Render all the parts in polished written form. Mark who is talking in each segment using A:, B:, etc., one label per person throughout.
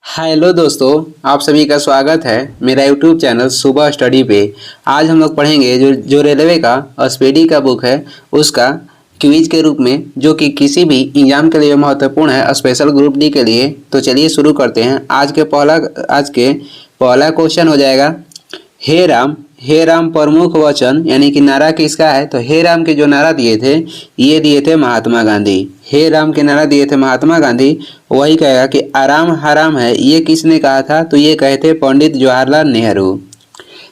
A: Hello दोस्तों, आप सभी का स्वागत है मेरा यूट्यूब चैनल सुबह स्टडी पे। आज हम लोग पढ़ेंगे जो रेलवे का स्पीडी का बुक है उसका क्विज के रूप में, जो कि किसी भी एग्जाम के लिए महत्वपूर्ण है, स्पेशल ग्रुप डी के लिए। तो चलिए शुरू करते हैं। आज के पहला क्वेश्चन हो जाएगा, हे राम प्रमुख वचन यानी कि नारा किसका है। तो हे राम के जो नारा दिए थे ये दिए थे महात्मा गांधी। हे राम के नारा दिए थे महात्मा गांधी। वही कहेगा कि आराम हराम है, ये किसने कहा था। तो ये कहे थे पंडित जवाहरलाल नेहरू।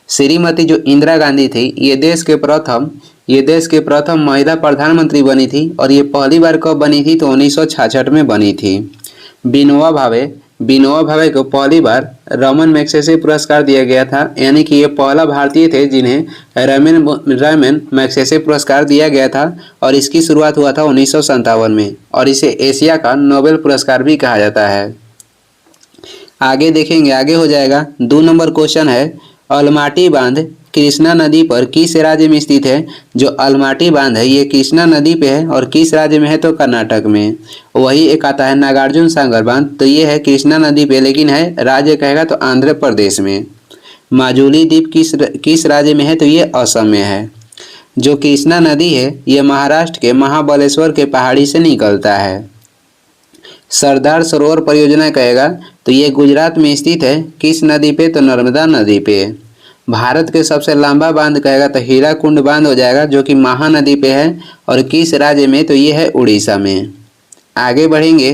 A: श्रीमती जो इंदिरा गांधी थी ये देश के प्रथम महिला प्रधानमंत्री बनी थी। और ये पहली बार कब बनी थी तो 1966 में बनी थी। विनोबा भावे को पहली बार रमन मैग्सेसे पुरस्कार दिया गया था, यानी कि ये पहला भारतीय थे जिन्हें रमन मैग्सेसे पुरस्कार दिया गया था। और इसकी शुरुआत हुआ था 1957 में। और इसे एशिया का नोबेल पुरस्कार भी कहा जाता है। आगे देखेंगे, आगे हो जाएगा। 2 नंबर क्वेश्चन है, अलमाटी बांध कृष्णा नदी पर किस राज्य में स्थित है। जो अलमाटी बांध है ये कृष्णा नदी पे है और किस राज्य में है तो कर्नाटक में। वही एक आता है नागार्जुन सागर बांध, तो ये है कृष्णा नदी पे, लेकिन है राज्य कहेगा तो आंध्र प्रदेश में। माजुली द्वीप किस राज्य में है तो ये असम में है। जो कृष्णा नदी है ये महाराष्ट्र के महाबलेश्वर के पहाड़ी से निकलता है। सरदार सरोवर परियोजना कहेगा तो ये गुजरात में स्थित है। किस नदी पे तो नर्मदा नदी पे। भारत के सबसे लंबा बांध कहेगा तो हीराकुंड बांध हो जाएगा, जो कि महानदी पे है। और किस राज्य में तो ये है उड़ीसा में। आगे बढ़ेंगे,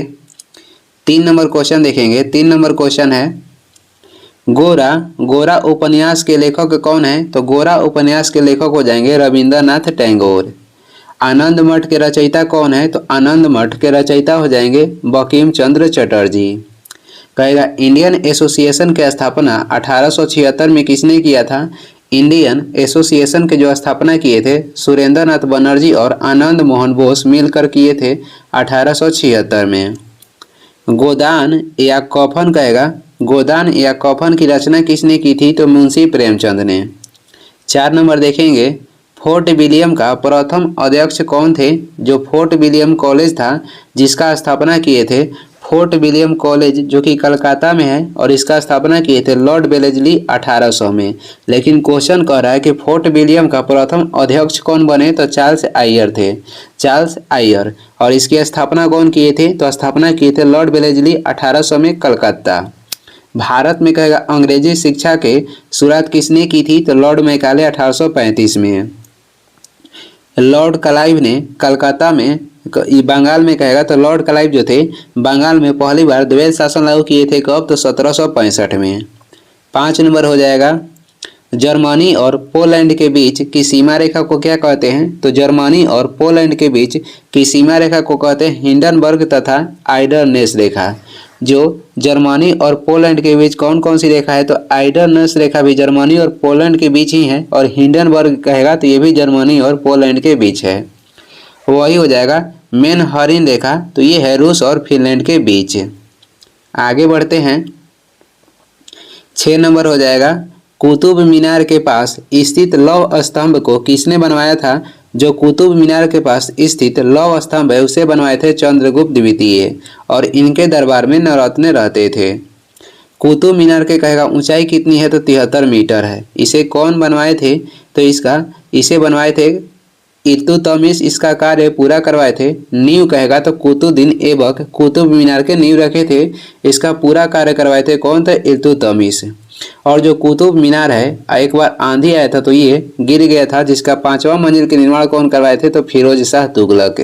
A: 3 नंबर क्वेश्चन देखेंगे। 3 नंबर क्वेश्चन है, गोरा उपन्यास के लेखक कौन है। तो गोरा उपन्यास के लेखक हो जाएंगे रविंद्रनाथ टैगोर। आनंद मठ के रचयिता कौन है तो आनंद मठ के रचयिता हो जाएंगे बंकिम चंद्र चटर्जी। कहेगा इंडियन एसोसिएशन की स्थापना 1876 में किसने किया था। इंडियन एसोसिएशन के जो स्थापना किए थे सुरेंद्र नाथ बनर्जी और आनंद मोहन बोस मिलकर किए थे 1876 में। गोदान या कफन कहेगा, गोदान या कफन की रचना किसने की थी तो मुंशी प्रेमचंद ने। 4 नंबर देखेंगे, फोर्ट विलियम का प्रथम अध्यक्ष कौन थे। जो फोर्ट विलियम कॉलेज था जिसका स्थापना किए थे, फोर्ट विलियम कॉलेज जो कि कलकत्ता में है, और इसका स्थापना किए थे लॉर्ड वेलेस्ली 1800 में। लेकिन क्वेश्चन कह रहा है कि फोर्ट विलियम का प्रथम अध्यक्ष कौन बने तो चार्ल्स आयर थे, चार्ल्स आयर। और इसकी स्थापना कौन किए थे तो स्थापना किए थे लॉर्ड वेलेस्ली 1800 में कलकत्ता। भारत में कहेगा अंग्रेजी शिक्षा के शुरुआत किसने की थी तो लॉर्ड मैकाले 1835 में। लॉर्ड क्लाइव ने कलकत्ता में बंगाल में कहेगा तो लॉर्ड क्लाइव जो थे बंगाल में पहली बार द्वैध शासन लागू किए थे कब तो 1765 में। 5 नंबर हो जाएगा, जर्मनी और पोलैंड के बीच की सीमा रेखा को क्या कहते हैं। तो जर्मनी और पोलैंड के बीच की सीमा रेखा को कहते हैं हिंडनबर्ग तथा आइडरनेस रेखा। जो जर्मनी और पोलैंड के बीच कौन कौन सी रेखा है तो आइडरनेस रेखा भी जर्मनी और पोलैंड के बीच ही है। और हिंडनबर्ग कहेगा तो ये भी जर्मनी और पोलैंड के बीच है। वही हो जाएगा मैनहरीन रेखा, तो ये है रूस और फिनलैंड के बीच। आगे बढ़ते हैं, 6 नंबर हो जाएगा, कुतुब मीनार के पास स्थित लौह स्तंभ को किसने बनवाया था। जो कुतुब मीनार के पास स्थित लौह स्तंभ है उसे बनवाए थे चंद्रगुप्त द्वितीय। और इनके दरबार में नवरत्न रहते थे। कुतुब मीनार के कहेगा ऊंचाई कितनी है तो 73 मीटर है। इसे कौन बनवाए थे तो इसे बनवाए थे इल्तुतमिश। इसका कार्य पूरा करवाए थे। नींव कहेगा तो कुतुबुद्दीन ऐबक कुतुब मीनार के नींव रखे थे। इसका पूरा कार्य करवाए थे कौन थे इल्तुतमिश। और जो कुतुब मीनार है एक बार आंधी आया था तो ये गिर गया था, जिसका 5वां मंजिल के निर्माण कौन करवाए थे तो फिरोज शाह तुगलक।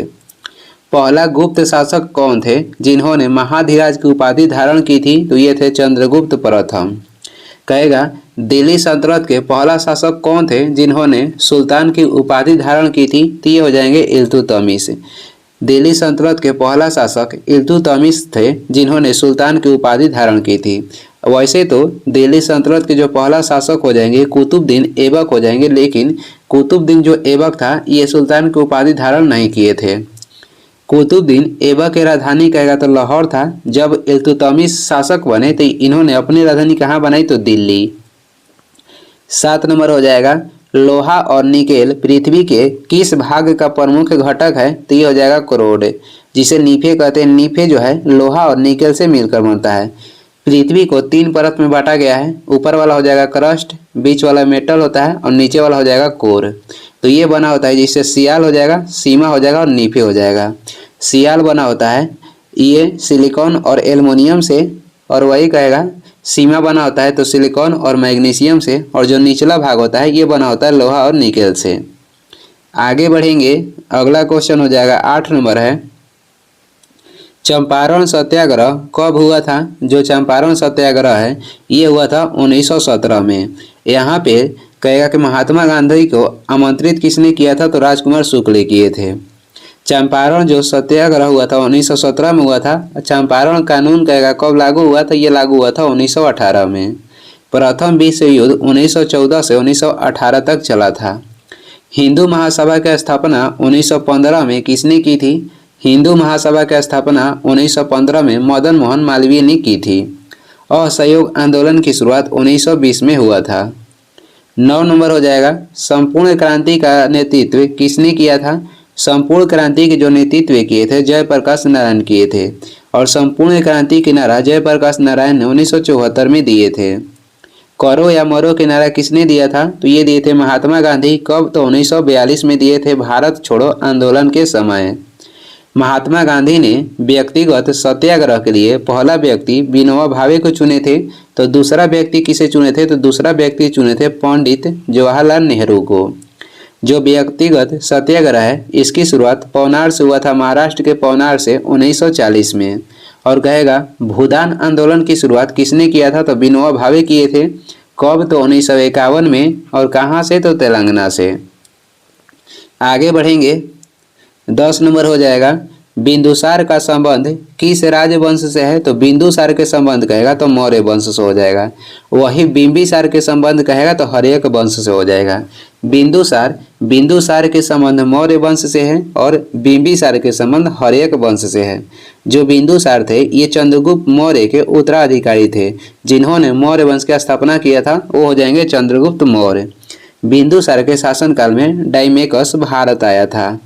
A: पहला गुप्त शासक कौन थे जिन्होंने महाधिराज की उपाधि धारण की थी तो ये थे चंद्रगुप्त प्रथम। कहेगा दिल्ली सल्तनत के पहला शासक कौन थे जिन्होंने सुल्तान की उपाधि धारण की थी तो ये हो जाएंगे इल्तुतमिश। दिल्ली सल्तनत के पहला शासक इल्तुतमिश थे जिन्होंने सुल्तान की उपाधि धारण की थी। वैसे तो दिल्ली सल्तनत के जो पहला शासक हो जाएंगे कुतुबुद्दीन ऐबक हो जाएंगे, लेकिन कुतुबुद्दीन जो ऐबक था ये सुल्तान की उपाधि धारण नहीं किए थे। कुतुबुद्दीन ऐबक की राजधानी कहेगा तो लाहौर था। जब इल्तुतमिश शासक बने तो इन्होंने अपनी राजधानी कहाँ बनाई तो दिल्ली। 7 नंबर हो जाएगा, लोहा और निकेल पृथ्वी के किस भाग का प्रमुख घटक है तो ये हो जाएगा क्रोड, जिसे नीफे कहते हैं। नीफे जो है लोहा और निकेल से मिलकर बनता है। पृथ्वी को 3 परत में बांटा गया है। ऊपर वाला हो जाएगा क्रस्ट, बीच वाला मेटल होता है और नीचे वाला हो जाएगा कोर। तो ये बना होता है जिससे सियाल हो जाएगा, सीमा हो जाएगा और नीफे हो जाएगा। सियाल बना होता है ये सिलिकॉन और एल्युमिनियम से, और वही कहेगा सीमा बना होता है तो सिलिकॉन और मैग्नीशियम से, और जो निचला भाग होता है ये बना होता है लोहा और निकेल से। आगे बढ़ेंगे, अगला क्वेश्चन हो जाएगा 8 नंबर है, चंपारण सत्याग्रह कब हुआ था? जो चंपारण सत्याग्रह है ये हुआ था 1917 में। यहाँ पे कहेगा कि महात्मा गांधी को आमंत्रित किसने किया था? तो राजकुमार शुक्ल किए थे। चंपारण जो सत्याग्रह हुआ था 1917 में हुआ था। चंपारण कानून कहेगा कब लागू हुआ? तो ये लागू हुआ था 1918 में। प्रथम विश्व युद्ध 1914 से 1918 तक चला था। हिंदू महासभा की स्थापना 1915 में किसने की थी? हिंदू महासभा की स्थापना 1915 में मदन मोहन मालवीय ने की थी। असहयोग आंदोलन की शुरुआत 1920 में हुआ था। 9 नंबर हो जाएगा, संपूर्ण क्रांति का नेतृत्व किसने किया था? संपूर्ण क्रांति के जो नेतृत्व किए थे जयप्रकाश नारायण किए थे, और संपूर्ण क्रांति के नारा जयप्रकाश नारायण ने 1974 में दिए थे। करो या मरो के नारा किसने दिया था? तो ये दिए थे महात्मा गांधी। कब? तो 1942 में दिए थे, भारत छोड़ो आंदोलन के समय। महात्मा गांधी ने व्यक्तिगत सत्याग्रह के लिए पहला व्यक्ति विनोबा भावे को चुने थे। तो दूसरा व्यक्ति किसे चुने थे? तो दूसरा व्यक्ति चुने थे पंडित जवाहरलाल नेहरू को। जो व्यक्तिगत सत्याग्रह है इसकी शुरुआत पवनार से हुआ था, महाराष्ट्र के पवनार से 1940 में। और कहेगा भूदान आंदोलन की शुरुआत किसने किया था? तो विनोबा भावे किए थे। कब? तो 1951 में। और कहाँ से? तो तेलंगाना से। आगे बढ़ेंगे, 10 नंबर हो जाएगा, बिंदुसार का संबंध किस राजवंश से है? तो बिंदुसार के संबंध कहेगा तो मौर्य वंश से हो जाएगा। वही बिंबिसार के संबंध कहेगा तो हर्यक वंश से हो जाएगा। बिंदुसार के संबंध मौर्य वंश से है और बिंबिसार के संबंध हर्यक वंश से है। जो बिंदुसार थे ये चंद्रगुप्त मौर्य के उत्तराधिकारी थे, जिन्होंने मौर्य वंश की स्थापना किया था वो हो जाएंगे चंद्रगुप्त मौर्य। बिंदुसार के शासनकाल में डायमेकस भारत आया था।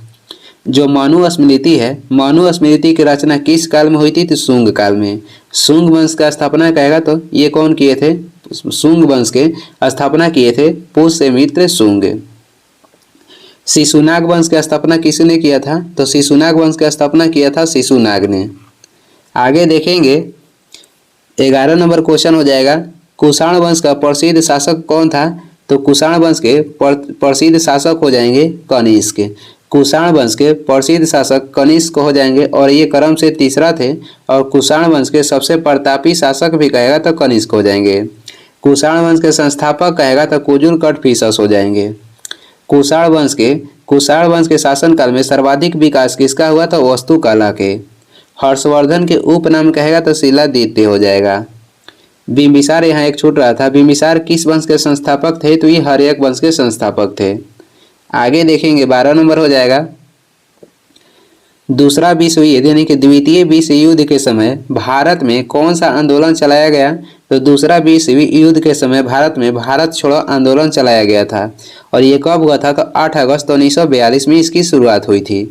A: जो मनुस्मृति है, मनुस्मृति की रचना किस काल में हुई थी? तो शुंग काल में। शुंग वंश का स्थापना कहेगा तो ये कौन किए थे? शुंग वंश के स्थापना किए थे पुष्यमित्र शुंग। शिशुनाग वंश की स्थापना किसने किया था? तो शिशुनाग वंश की स्थापना किया था शिशुनाग ने। आगे देखेंगे, 11 नंबर क्वेश्चन हो जाएगा, कुषाण वंश का प्रसिद्ध शासक कौन था? तो कुषाण वंश के प्रसिद्ध शासक हो जाएंगे कनिष्क। कुषाण वंश के प्रसिद्ध शासक कनिष्क हो जाएंगे और ये क्रम से तीसरा थे। और कुषाण वंश के सबसे प्रतापी शासक भी कहेगा तो कनिष्क हो जाएंगे। कुषाण वंश के संस्थापक कहेगा तो कुजुल कटफिसस हो जाएंगे। कुषाण वंश के शासनकाल में सर्वाधिक विकास किसका हुआ? तो वस्तुकला के। हर्षवर्धन के उपनाम कहेगा तो शिलादित्य हो जाएगा। बिंबिसार यहाँ एक छूट रहा था, बिंबिसार किस वंश के संस्थापक थे? तो ये हर्यक वंश के संस्थापक थे। आगे देखेंगे, 12 नंबर हो जाएगा, दूसरा विश्व युद्ध यानी कि द्वितीय विश्व युद्ध के समय भारत में कौन सा आंदोलन चलाया गया? तो दूसरा विश्व युद्ध के समय भारत में भारत छोड़ो आंदोलन चलाया गया था। और ये कब हुआ था? तो 8 अगस्त 1942 में इसकी शुरुआत हुई थी।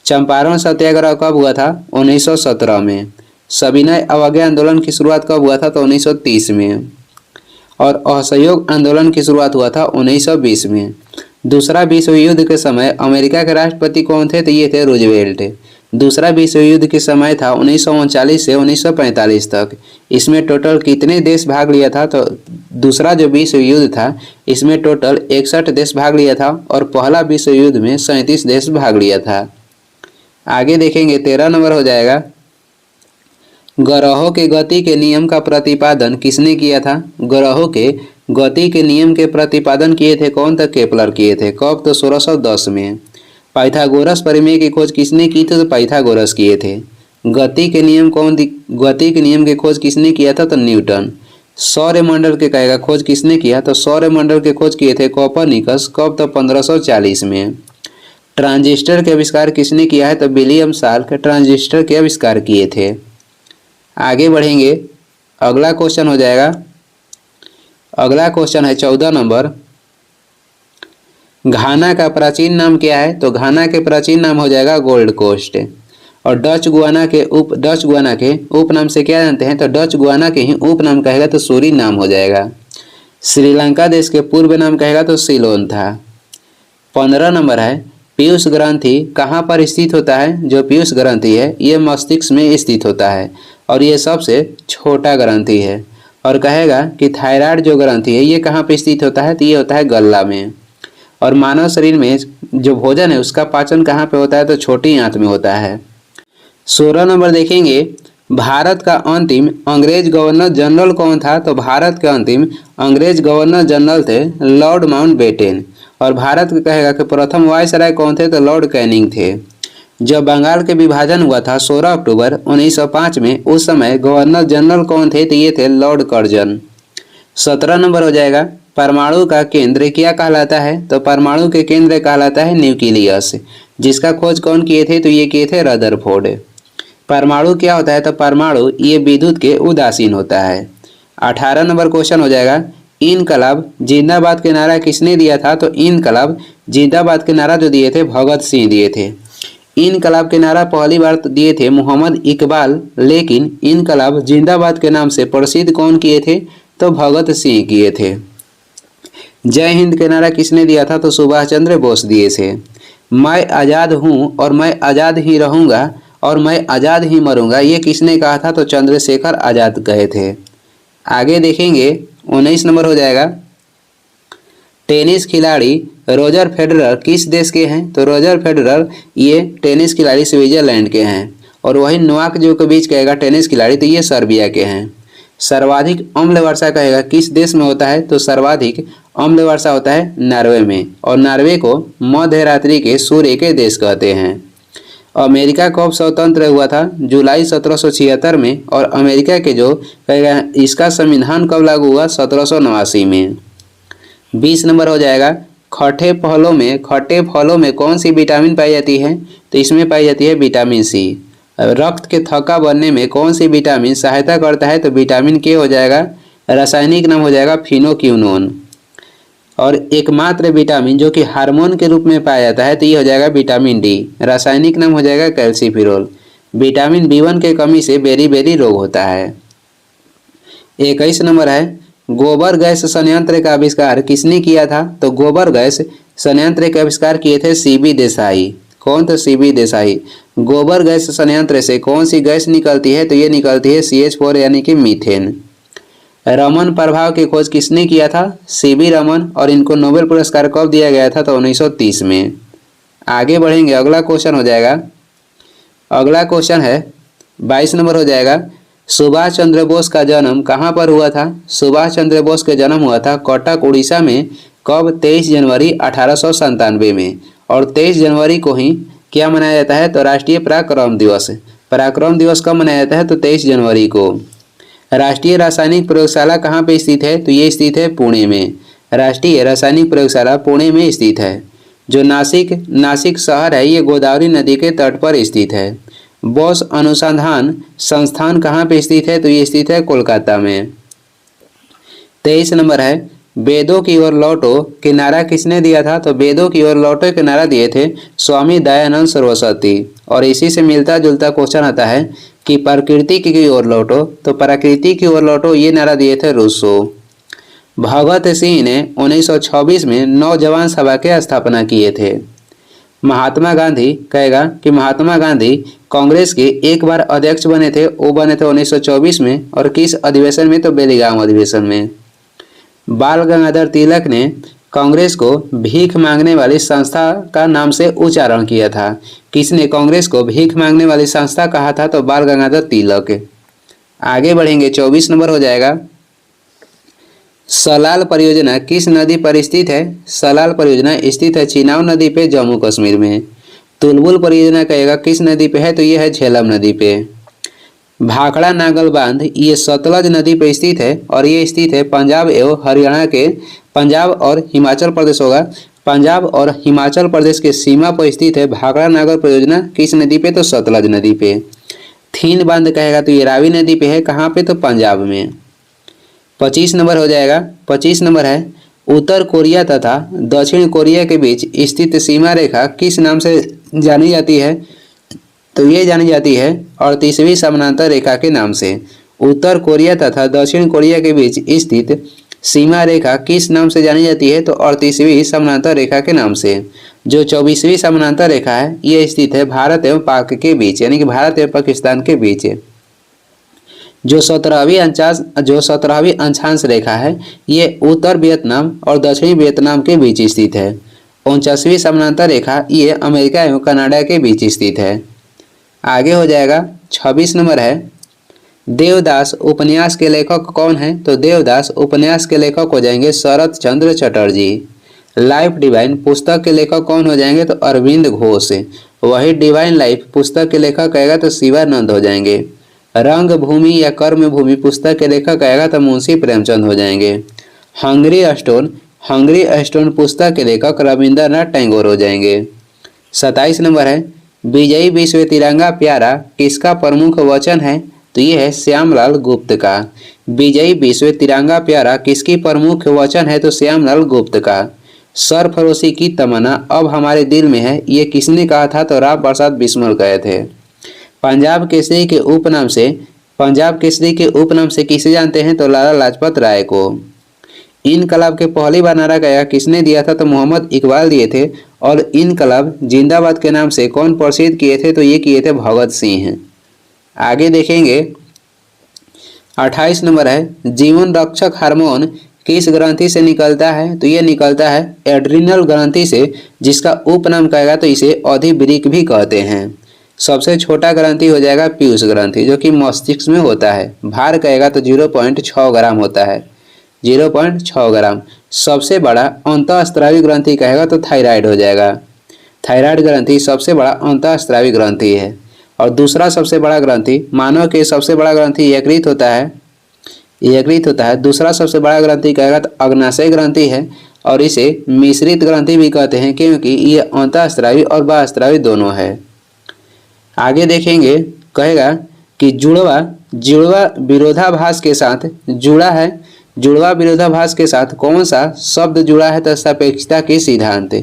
A: चंपारण सत्याग्रह कब हुआ था? 1917 में। सविनय अवज्ञा आंदोलन की शुरुआत कब हुआ था? तो 1930 में। और असहयोग आंदोलन की शुरुआत हुआ था 1920 में। दूसरा विश्व युद्ध के समय अमेरिका के राष्ट्रपति कौन थे? तो ये थे रूजवेल्ट। दूसरा विश्व युद्ध के समय था 1939 से 1945 तक। इसमें टोटल कितने देश भाग लिया था? तो दूसरा जो विश्व युद्ध था इसमें टोटल 61 देश भाग लिया था और पहला विश्व युद्ध में 37 देश भाग लिया था। आगे देखेंगे, 13 नंबर हो जाएगा, ग्रहों के गति के नियम का प्रतिपादन किसने किया था? ग्रहों के गति के नियम के प्रतिपादन किए थे कौन? तो केपलर किए थे। कब? तो 1610 में। पाइथागोरस प्रमेय की खोज किसने की थी? तो पाइथागोरस किए थे। गति के नियम की खोज किसने किया था? तो न्यूटन। सौरमंडल के कहेगा खोज किसने किया? तो सौरमंडल के खोज किए थे कोपरनिकस। कब? तो 1540 में। ट्रांजिस्टर के आविष्कार किसने किया है? तो विलियम साल्क ट्रांजिस्टर के आविष्कार किए थे। आगे बढ़ेंगे, अगला क्वेश्चन हो जाएगा, अगला क्वेश्चन है 14 नंबर, घाना का प्राचीन नाम क्या है? तो घाना के प्राचीन नाम हो जाएगा गोल्ड कोस्ट। और डच गुआना के उपनाम से क्या जानते हैं, तो डच गुआना के ही उपनाम कहेगा तो सूरीनाम हो जाएगा। श्रीलंका देश के पूर्व नाम कहेगा तो सिलोन था। 15 नंबर है, पीयूष ग्रंथि कहाँ पर स्थित होता है। जो पीयूष ग्रंथि है ये मस्तिष्क में स्थित होता है और ये सबसे छोटा ग्रंथि है। और कहेगा कि थायराइड जो ग्रंथि है ये कहाँ पे स्थित होता है, तो ये होता है गल्ला में। और मानव शरीर में जो भोजन है उसका पाचन कहाँ पे होता है, तो छोटी आंत में होता है। 16 नंबर देखेंगे, भारत का अंतिम अंग्रेज गवर्नर जनरल कौन था। तो भारत के अंतिम अंग्रेज गवर्नर जनरल थे लॉर्ड माउंटबेटन। और भारत के कहेगा कि प्रथम वायसराय कौन थे, तो लॉर्ड कैनिंग थे। जब बंगाल के विभाजन हुआ था 16 अक्टूबर 1905 में, उस समय गवर्नर जनरल कौन थे, तो ये थे लॉर्ड कर्जन। 17 नंबर हो जाएगा, परमाणु का केंद्र क्या कहलाता है। तो परमाणु के केंद्र कहलाता है न्यूक्लियस। जिसका खोज कौन किए थे, तो ये किए थे रदरफोर्ड। परमाणु क्या होता है, तो परमाणु ये विद्युत के उदासीन होता है। 18 नंबर क्वेश्चन हो जाएगा, इनकलाब जिंदाबाद के नारा किसने दिया था। तो इनकलाब जिंदाबाद के नारा जो दिए थे भगत सिंह दिए थे। इनकलाब के नारा पहली बार दिए थे मोहम्मद इकबाल, लेकिन इनकलाब जिंदाबाद के नाम से प्रसिद्ध कौन किए थे, तो भगत सिंह किए थे। जय हिंद के नारा किसने दिया था, तो सुभाष चंद्र बोस दिए थे। मैं आज़ाद हूँ और मैं आज़ाद ही रहूँगा और मैं आज़ाद ही मरूंगा, ये किसने कहा था, तो चंद्रशेखर आज़ाद कहे थे। आगे देखेंगे 19 नंबर हो जाएगा, टेनिस खिलाड़ी रोजर फेडरर किस देश के हैं। तो रोजर फेडरर ये टेनिस खिलाड़ी स्विट्जरलैंड के हैं। और वही नोवाक जोकोविच कहेगा टेनिस खिलाड़ी, तो ये सर्बिया के हैं। सर्वाधिक अम्ल वर्षा कहेगा किस देश में होता है, तो सर्वाधिक अम्ल वर्षा होता है नॉर्वे में। और नॉर्वे को मध्य रात्रि के सूर्य के देश कहते हैं। अमेरिका कब स्वतंत्र हुआ था, जुलाई 1776 में। और अमेरिका के जो कहेगा इसका संविधान कब लागू हुआ, 1789 में। 20 नंबर हो जाएगा, खट्टे फलों में कौन सी विटामिन पाई जाती है, तो इसमें पाई जाती है विटामिन सी। रक्त के थक्का बनने में कौन सी विटामिन सहायता करता है, तो विटामिन के हो जाएगा, रासायनिक नाम हो जाएगा फिनोक्विनोन। और एकमात्र विटामिन जो कि हार्मोन के रूप में पाया जाता है, तो ये हो जाएगा विटामिन डी, रासायनिक नाम हो जाएगा कैल्सीफिरोल। विटामिन B1 के कमी से बेरी रोग होता है। 21 नंबर है, गोबर गैस संयंत्र का आविष्कार किसने किया था। तो गोबर गैस संयंत्र के आविष्कार किए थे CB देसाई। कौन, तो CB देसाई। गोबर गैस संयंत्र से कौन सी गैस निकलती है, तो ये निकलती है CH4 यानी कि मीथेन। रमन प्रभाव की खोज किसने किया था, CB रमन। और इनको नोबेल पुरस्कार कब दिया गया था, तो 1930 में। आगे बढ़ेंगे, अगला क्वेश्चन हो जाएगा, अगला क्वेश्चन है 22 नंबर हो जाएगा, सुभाष चंद्र बोस का जन्म कहाँ पर हुआ था। सुभाष चंद्र बोस का जन्म हुआ था कटक उड़ीसा में। कब, 23 जनवरी 1897 में। और 23 जनवरी को ही क्या मनाया जाता है, तो राष्ट्रीय पराक्रम दिवस। पराक्रम दिवस कब मनाया जाता है, तो 23 जनवरी को। राष्ट्रीय रासायनिक प्रयोगशाला कहाँ पे स्थित है, तो ये स्थित है पुणे में। राष्ट्रीय रासायनिक प्रयोगशाला पुणे में स्थित है। जो नासिक शहर है ये गोदावरी नदी के तट पर स्थित है। बोस अनुसंधान संस्थान कहाँ पे स्थित है, तो ये स्थित है कोलकाता में। 23 नंबर है, वेदों की ओर लौटो के नारा किसने दिया था। तो वेदों की ओर लौटो के नारा दिए थे स्वामी दयानंद सरस्वती। और इसी से मिलता जुलता क्वेश्चन आता है कि प्रकृति की ओर लौटो, तो प्रकृति की ओर लौटो ये नारा दिए थे रूसो। भगत सिंह ने 1926 में नौजवान सभा के स्थापना किए थे। महात्मा गांधी कहेगा कि महात्मा गांधी कांग्रेस के एक बार अध्यक्ष बने थे, वो बने थे 1924 में। और किस अधिवेशन में, तो बेलीगांव अधिवेशन में। बाल गंगाधर तिलक ने कांग्रेस को भीख मांगने वाली संस्था का नाम से उच्चारण किया था। किसने कांग्रेस को भीख मांगने वाली संस्था कहा था, तो बाल गंगाधर तिलक। आगे बढ़ेंगे, 24 नंबर हो जाएगा, सलाल परियोजना किस नदी पर स्थित है। सलाल परियोजना स्थित है चिनाब नदी पे, जम्मू कश्मीर में। तुलबुल परियोजना कहेगा किस नदी पे है, तो ये है झेलम नदी पे। भाखड़ा नागल बांध ये सतलज नदी पे स्थित है। और ये स्थित है पंजाब एवं हरियाणा के, पंजाब और हिमाचल प्रदेश होगा, पंजाब और हिमाचल प्रदेश के सीमा पर स्थित है भाखड़ा नागल परियोजना। किस नदी पे, तो सतलज नदी पे। थीन बांध कहेगा तो ये रावी नदी पे है, कहाँ पे, तो पंजाब में। 25 नंबर हो जाएगा, 25 नंबर है, उत्तर कोरिया तथा दक्षिण कोरिया के बीच स्थित सीमा रेखा किस नाम से जानी जाती है। तो ये जानी जाती है 38वीं समानांतर रेखा के नाम से। उत्तर कोरिया तथा दक्षिण कोरिया के बीच स्थित सीमा रेखा किस नाम से जानी जाती है? तो 38वीं समानांतर रेखा के नाम से। जो 24वीं समानांतर रेखा है ये स्थित है भारत एवं पाक के बीच, यानी कि भारत एवं पाकिस्तान के बीच। जो 17वीं अक्षांश रेखा है ये उत्तर वियतनाम और दक्षिणी वियतनाम के बीच स्थित है। 49वीं समानांतर रेखा ये अमेरिका एवं कनाडा के बीच स्थित है। आगे हो जाएगा 26 नंबर है, देवदास उपन्यास के लेखक कौन है? तो देवदास उपन्यास के लेखक हो जाएंगे शरत चंद्र चटर्जी। लाइफ डिवाइन पुस्तक के लेखक कौन हो जाएंगे? तो अरविंद घोष। वही डिवाइन लाइफ पुस्तक के लेखक आएगा तो शिवानंद हो जाएंगे। रंग भूमि या कर्म भूमि पुस्तक के लेखक आएगा तो मुंशी प्रेमचंद हो जाएंगे। हंगरी स्टोन पुस्तक के लेखक रविंद्रनाथ टैगोर हो जाएंगे। 27 नंबर है, विजयी विश्व तिरंगा प्यारा किसका प्रमुख वचन है? तो ये है श्यामलाल गुप्त का। विजयी विश्व तिरंगा प्यारा किसकी प्रमुख वचन है? तो श्यामलाल गुप्त का। सरफरोशी की तमन्ना अब हमारे दिल में है ये किसने कहा था? तो राम प्रसाद बिस्मिल कहे थे। पंजाब केसरी के उपनाम से किसे जानते हैं? तो लाला लाजपत राय को। इनकलाब के पहली बार नारा गाया किसने दिया था? तो मोहम्मद इकबाल दिए थे। और इनकलाब जिंदाबाद के नाम से कौन प्रसिद्ध किए थे? तो ये किए थे भगत सिंह। आगे देखेंगे 28 नंबर है, जीवन रक्षक हार्मोन किस ग्रंथि से निकलता है? तो ये निकलता है एड्रिनल ग्रंथि से, जिसका उपनाम कहेगा तो इसे अधिवृक्क भी कहते हैं। सबसे छोटा ग्रंथि हो जाएगा पीयूष ग्रंथि, जो कि मस्तिष्क में होता है। भार कहेगा तो 0.6 ग्राम होता है, 0.6 ग्राम। सबसे बड़ा अंतःस्रावी ग्रंथि कहेगा तो थायराइड हो जाएगा। थायराइड ग्रंथि सबसे बड़ा अंतःस्रावी ग्रंथि है। और दूसरा सबसे बड़ा ग्रंथि, मानव के सबसे बड़ा ग्रंथि यकृत होता है। दूसरा सबसे बड़ा ग्रंथि कहेगा तो अग्नाशय ग्रंथि है। और इसे मिश्रित ग्रंथि भी कहते हैं क्योंकि ये अंतःस्रावी और बाह्यस्रावी दोनों है। आगे देखेंगे, कहेगा कि जुड़वा विरोधाभास के साथ जुड़ा है। जुड़वा विरोधाभास के साथ कौन सा शब्द जुड़ा है? तो सापेक्षता के सिद्धांत।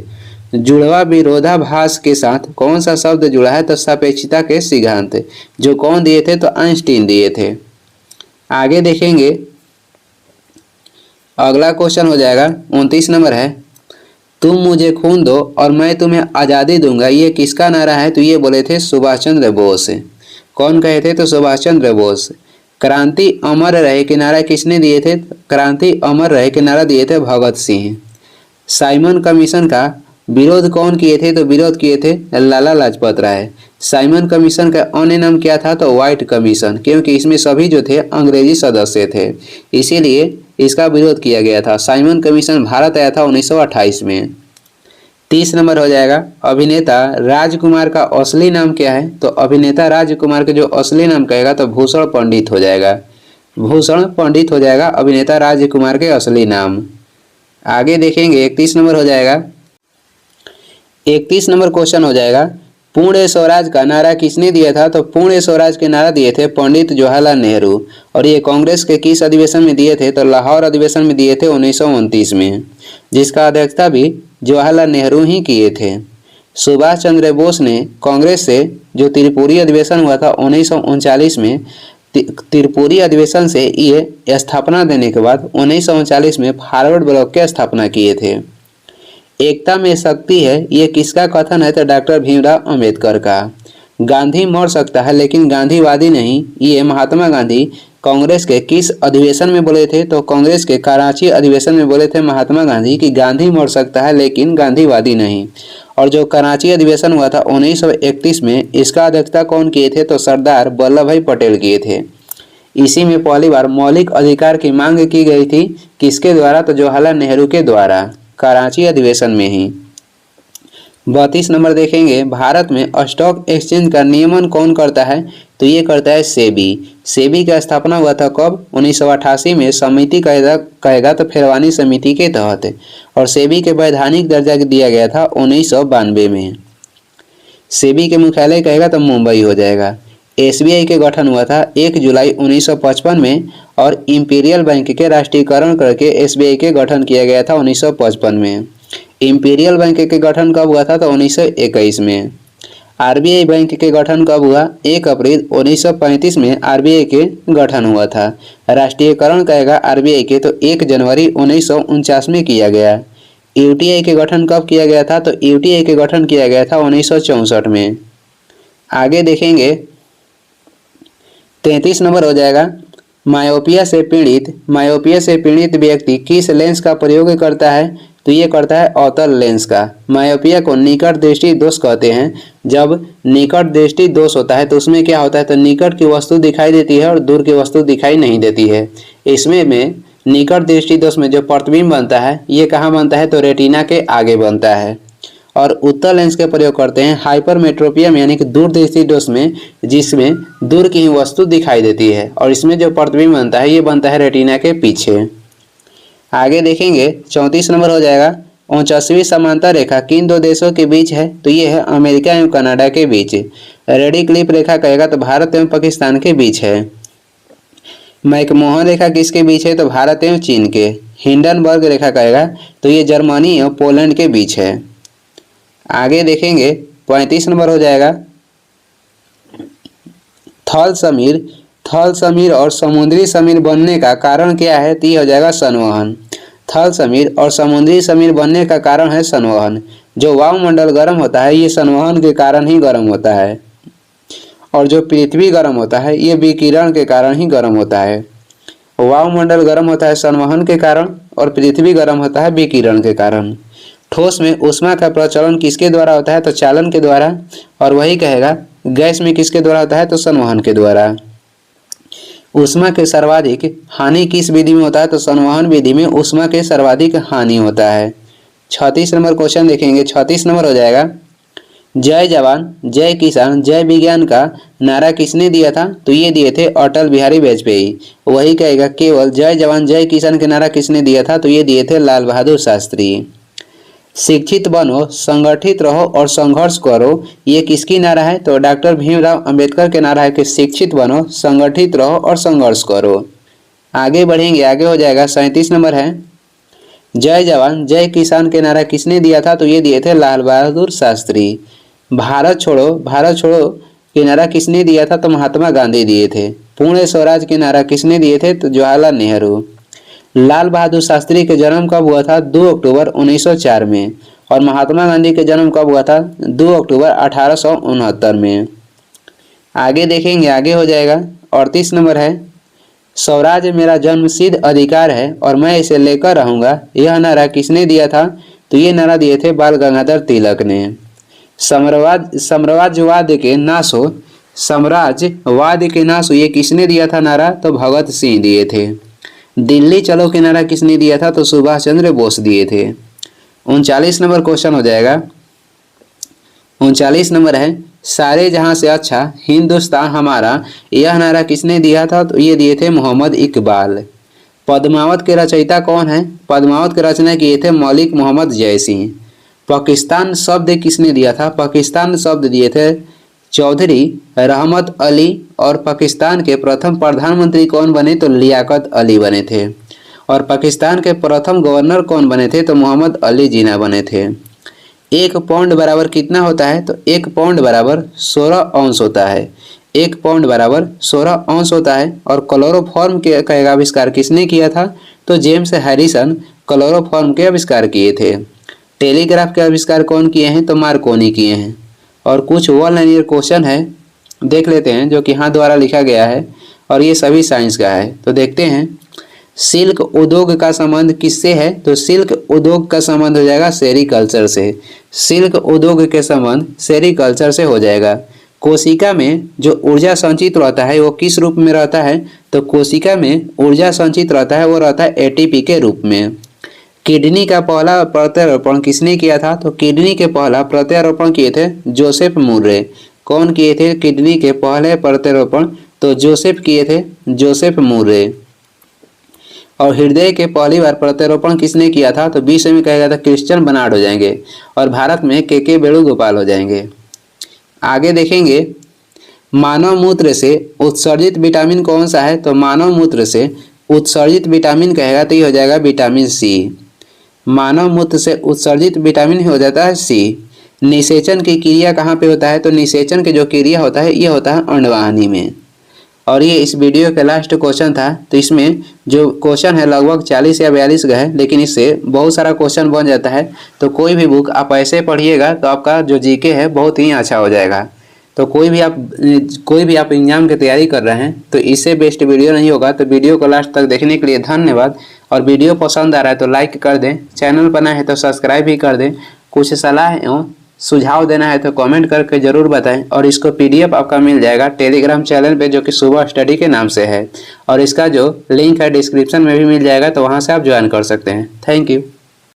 A: जुड़वा विरोधाभास के साथ कौन सा शब्द जुड़ा है? तो सापेक्षता के सिद्धांत। जो कौन दिए थे? तो आइंस्टीन दिए थे। आगे देखेंगे, अगला क्वेश्चन हो जाएगा 29 नंबर है, तुम मुझे खून दो और मैं तुम्हें आज़ादी दूंगा, ये किसका नारा है? तो ये बोले थे सुभाष चंद्र बोस। कौन कहे थे? तो सुभाष चंद्र बोस। क्रांति अमर रहे के नारा किसने दिए थे? क्रांति अमर रहे के नारा दिए थे भगत सिंह। साइमन कमीशन का विरोध कौन किए थे? तो विरोध किए थे लाला लाजपत राय। साइमन कमीशन का अन्य नाम क्या था? तो व्हाइट कमीशन, क्योंकि इसमें सभी जो थे अंग्रेजी सदस्य थे, इसीलिए इसका विरोध किया गया था। साइमन कमीशन भारत आया था 1928 में। 30 नंबर हो जाएगा, अभिनेता राजकुमार का असली नाम क्या है? तो अभिनेता राजकुमार के जो असली नाम कहेगा तो भूषण पंडित हो जाएगा। भूषण पंडित हो जाएगा अभिनेता राजकुमार के असली नाम। आगे देखेंगे 31 नंबर हो जाएगा। 31 नंबर क्वेश्चन हो जाएगा, पूर्ण स्वराज का नारा किसने दिया था? तो पूर्ण स्वराज के नारा दिए थे पंडित जवाहरलाल नेहरू। और ये कांग्रेस के किस अधिवेशन में दिए थे? तो लाहौर अधिवेशन में दिए थे 1929 में, जिसका अध्यक्षता भी जवाहरलाल नेहरू ही किए थे। सुभाष चंद्र बोस ने कांग्रेस से जो त्रिपुरी अधिवेशन हुआ था 1939 में, त्रिपुरी अधिवेशन से ये स्थापना देने के बाद 1939 में फॉरवर्ड ब्लॉक की स्थापना किए थे। एकता में शक्ति है ये किसका कथन है? तो डॉक्टर भीमराव अंबेडकर का। गांधी मर सकता है लेकिन गांधीवादी नहीं, ये महात्मा गांधी कांग्रेस के किस अधिवेशन में बोले थे? तो कांग्रेस के कराची अधिवेशन में बोले थे महात्मा गांधी कि गांधी मर सकता है लेकिन गांधीवादी नहीं। और जो कराची अधिवेशन हुआ था 1931 में, इसका अध्यक्षता कौन किए थे? तो सरदार वल्लभ भाई पटेल किए थे। इसी में पहली बार मौलिक अधिकार की मांग की गई थी, किसके द्वारा? तो जवाहरलाल नेहरू के द्वारा, कराची अधिवेशन में ही। 32 नंबर देखेंगे, भारत में स्टॉक एक्सचेंज का नियमन कौन करता है? तो ये करता है सेबी। सेबी का स्थापना हुआ था कब? 1988 में। समिति कहेगा तो फेरवानी समिति के तहत। और सेबी के वैधानिक दर्जा दिया गया था 1992 में। सेबी के मुख्यालय कहेगा तो मुंबई हो जाएगा। एसबीआई के गठन हुआ था 1 जुलाई 1955 में। और इंपीरियल बैंक के राष्ट्रीयकरण करके एसबीआई के गठन किया गया था 1955 में। इंपीरियल बैंक के गठन कब हुआ था? तो 1921 में। आरबीआई बैंक के गठन कब हुआ? 1 अप्रैल 1935 में आरबीआई के गठन हुआ था। राष्ट्रीयकरण कहेगा आरबीआई के तो 1 जनवरी 1949 में किया गया। यूटीआई के गठन कब किया गया था? तो यूटीआई के गठन किया गया था 1964 में। आगे देखेंगे 33 नंबर हो जाएगा, मायोपिया से पीड़ित व्यक्ति किस लेंस का प्रयोग करता है? तो ये करता है अवतल लेंस का। मायोपिया को निकट दृष्टि दोष कहते हैं। जब निकट दृष्टि दोष होता है तो उसमें क्या होता है? तो निकट की वस्तु दिखाई देती है और दूर की वस्तु दिखाई नहीं देती है। इसमें निकट दृष्टि दोष में जो प्रतिबिंब बनता है ये कहाँ बनता है? तो रेटिना के आगे बनता है। और उत्तल लेंस के प्रयोग करते हैं हाइपरमेट्रोपिया में यानी कि दूर दृष्टि दोष में, जिसमें दूर की ही वस्तु दिखाई देती है और इसमें जो प्रतिबिंब बनता है ये बनता है रेटिना के पीछे। आगे देखेंगे 34 नंबर हो जाएगा, 49वीं समांतर रेखा किन दो देशों के बीच है? तो ये है अमेरिका एवं कनाडा के बीच। रेडिक्लिप रेखा कहेगा तो भारत एवं पाकिस्तान के बीच है। मैकमोहन रेखा किसके बीच है? तो भारत एवं चीन के। हिंडनबर्ग रेखा कहेगा तो ये जर्मनी एवं पोलैंड के बीच है। आगे देखेंगे 35 नंबर हो जाएगा, थल समीर और समुद्री समीर बनने का कारण क्या है? तो ये हो जाएगा संवहन। थल समीर और समुद्री समीर बनने का कारण है संवहन। जो वायुमंडल गर्म होता है ये संवहन के कारण ही गर्म होता है और जो पृथ्वी गर्म होता है ये विकिरण के कारण ही गर्म होता है। वायुमंडल गर्म होता है संवहन के कारण और पृथ्वी गर्म होता है विकिरण के कारण। ठोस में ऊष्मा का प्रचलन किसके द्वारा होता है? तो चालन के द्वारा। और वही कहेगा गैस में किसके द्वारा होता है? तो संवहन के द्वारा। ऊष्मा के सर्वाधिक हानि किस विधि में होता है? तो संवहन विधि में ऊष्मा के सर्वाधिक हानि होता है। 36 नंबर क्वेश्चन देखेंगे, 36 नंबर हो जाएगा, जय जवान जय किसान जय विज्ञान का नारा किसने दिया था? तो ये दिए थे अटल बिहारी वाजपेयी। वही कहेगा केवल जय जवान जय किसान के नारा किसने दिया था? तो ये दिए थे लाल बहादुर शास्त्री। शिक्षित बनो, संगठित रहो और संघर्ष करो, ये किसकी नारा है? तो डॉक्टर भीमराव अंबेडकर के नारा है कि शिक्षित बनो, संगठित रहो और संघर्ष करो। आगे बढ़ेंगे, आगे हो जाएगा 37 नंबर है, जय जवान जय किसान के नारा किसने दिया था? तो ये दिए थे लाल बहादुर शास्त्री। भारत छोड़ो के नारा किसने दिया था? तो महात्मा गांधी दिए थे। पूर्ण स्वराज के नारा किसने दिए थे? तो जवाहरलाल नेहरू। लाल बहादुर शास्त्री के जन्म कब हुआ था? 2 अक्टूबर 1904 में। और महात्मा गांधी के जन्म कब हुआ था? 2 अक्टूबर 1869 में। आगे देखेंगे, आगे हो जाएगा 38 नंबर है, स्वराज मेरा जन्मसिद्ध अधिकार है और मैं इसे लेकर रहूंगा, यह नारा किसने दिया था? तो ये नारा दिए थे बाल गंगाधर तिलक ने। साम्राज्यवाद के नासो ये किसने दिया था नारा? तो भगत सिंह दिए थे। दिल्ली चलो के नारा किसने दिया था? तो सुभाष चंद्र बोस दिए थे। 39 नंबर क्वेश्चन हो जाएगा, 39 नंबर है, सारे जहां से अच्छा हिंदुस्तान हमारा, यह नारा किसने दिया था? तो ये दिए थे मोहम्मद इकबाल। पद्मावत के रचयिता कौन है? पद्मावत की रचना किए थे मलिक मोहम्मद जयसिंह। पाकिस्तान शब्द किसने दिया था? पाकिस्तान शब्द दिए थे चौधरी रहमत अली। और पाकिस्तान के प्रथम प्रधानमंत्री कौन बने? तो लियाकत अली बने थे। और पाकिस्तान के प्रथम गवर्नर कौन बने थे? तो मोहम्मद अली जिना बने थे। 1 पाउंड बराबर कितना होता है? तो 1 पाउंड बराबर 16 औंस होता है। 1 पाउंड बराबर 16 औंस होता है। और क्लोरोफॉर्म का आविष्कार किसने किया था? तो जेम्स हैरिसन क्लोरोफॉर्म के आविष्कार किए थे। टेलीग्राफ के आविष्कार कौन किए हैं? तो मार्कोनी किए हैं। और कुछ वन लाइनर क्वेश्चन है देख लेते हैं जो कि हाथ द्वारा लिखा गया है और ये सभी साइंस का है। तो देखते हैं, सिल्क उद्योग का संबंध किससे है? तो सिल्क उद्योग का संबंध हो जाएगा सेरीकल्चर से। सिल्क उद्योग के संबंध सेरीकल्चर से हो जाएगा। कोशिका में जो ऊर्जा संचित रहता है वो किस रूप में रहता है? तो कोशिका में ऊर्जा संचित रहता है वो रहता है एटीपी के रूप में। किडनी का पहला प्रत्यारोपण किसने किया था? तो किडनी के पहला प्रत्यारोपण किए थे जोसेफ मुर्रे। कौन किए थे किडनी के पहले प्रत्यारोपण? तो जोसेफ किए थे, जोसेफ मुर्रे। और हृदय के पहली बार प्रत्यारोपण किसने किया था? तो विश्व में कहेगा था क्रिश्चियन बर्नार्ड हो जाएंगे और भारत में के वेणुगोपाल हो जाएंगे। आगे देखेंगे, मानव मूत्र से उत्सर्जित विटामिन कौन सा है? तो मानव मूत्र से उत्सर्जित विटामिन कहेगा तो ये हो जाएगा विटामिन सी। मानव मूत्र से उत्सर्जित विटामिन हो जाता है सी। निषेचन की क्रिया कहाँ पे होता है? तो निषेचन की जो क्रिया होता है ये होता है अंडवाहिनी में। और ये इस वीडियो का लास्ट क्वेश्चन था। तो इसमें जो क्वेश्चन है लगभग 40 या 42 का है, लेकिन इससे बहुत सारा क्वेश्चन बन जाता है। तो कोई भी बुक आप ऐसे पढ़िएगा तो आपका जो जीके है बहुत ही अच्छा हो जाएगा। तो कोई भी आप एग्जाम की तैयारी कर रहे हैं तो इससे बेस्ट वीडियो नहीं होगा। तो वीडियो को लास्ट तक देखने के लिए धन्यवाद। और वीडियो पसंद आ रहा है तो लाइक कर दें, चैनल पर नया है तो सब्सक्राइब भी कर दें। कुछ सलाह एवं सुझाव देना है तो कमेंट करके ज़रूर बताएं। और इसको पीडीएफ आपका मिल जाएगा टेलीग्राम चैनल पे, जो कि सुबह स्टडी के नाम से है। और इसका जो लिंक है डिस्क्रिप्शन में भी मिल जाएगा, तो वहाँ से आप ज्वाइन कर सकते हैं। Thank you.